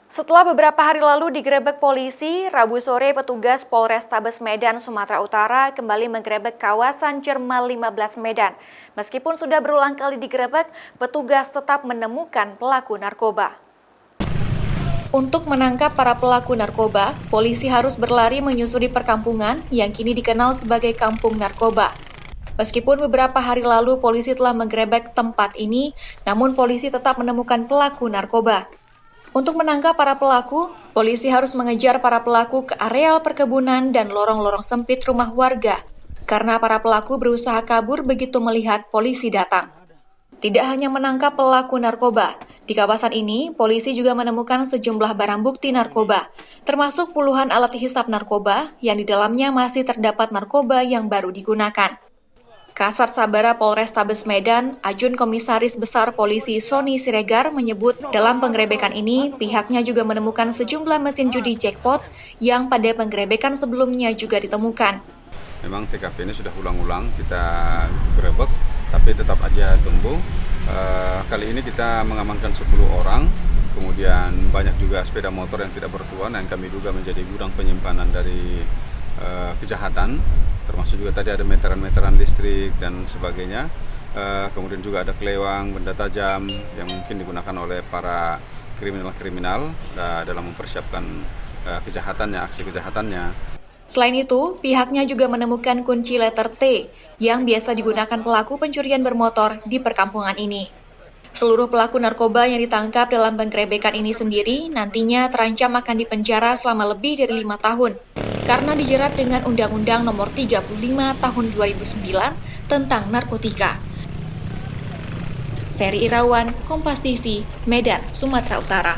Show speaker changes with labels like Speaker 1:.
Speaker 1: Setelah beberapa hari lalu digerebek polisi, Rabu sore petugas Polrestabes Medan, Sumatera Utara kembali menggerebek kawasan Cermal 15 Medan. Meskipun sudah berulang kali digerebek, petugas tetap menemukan pelaku narkoba. Untuk menangkap para pelaku narkoba, polisi harus berlari menyusuri perkampungan yang kini dikenal sebagai kampung narkoba. Meskipun beberapa hari lalu polisi telah menggerebek tempat ini, namun polisi tetap menemukan pelaku narkoba. Untuk menangkap para pelaku, polisi harus mengejar para pelaku ke areal perkebunan dan lorong-lorong sempit rumah warga, karena para pelaku berusaha kabur begitu melihat polisi datang. Tidak hanya menangkap pelaku narkoba, di kawasan ini polisi juga menemukan sejumlah barang bukti narkoba, termasuk puluhan alat hisap narkoba yang di dalamnya masih terdapat narkoba yang baru digunakan. Kasat Sabara Polrestabes Medan, Ajun Komisaris Besar Polisi Sony Siregar menyebut dalam penggerebekan ini pihaknya juga menemukan sejumlah mesin judi jackpot yang pada penggerebekan sebelumnya juga ditemukan.
Speaker 2: Memang TKP ini sudah ulang-ulang kita gerebek, tapi tetap aja tumbuh. Kali ini kita mengamankan 10 orang, kemudian banyak juga sepeda motor yang tidak bertuan yang kami duga menjadi gudang penyimpanan dari kejahatan, termasuk juga tadi ada meteran-meteran listrik dan sebagainya. Kemudian juga ada kelewang, benda tajam yang mungkin digunakan oleh para kriminal-kriminal dalam mempersiapkan kejahatannya, aksi kejahatannya.
Speaker 1: Selain itu, pihaknya juga menemukan kunci letter T yang biasa digunakan pelaku pencurian bermotor di perkampungan ini. Seluruh pelaku narkoba yang ditangkap dalam penggerebekan ini sendiri nantinya terancam akan dipenjara selama lebih dari 5 tahun karena dijerat dengan Undang-Undang Nomor 35 Tahun 2009 tentang narkotika. Ferry Irawan, Kompas TV, Medan, Sumatera Utara.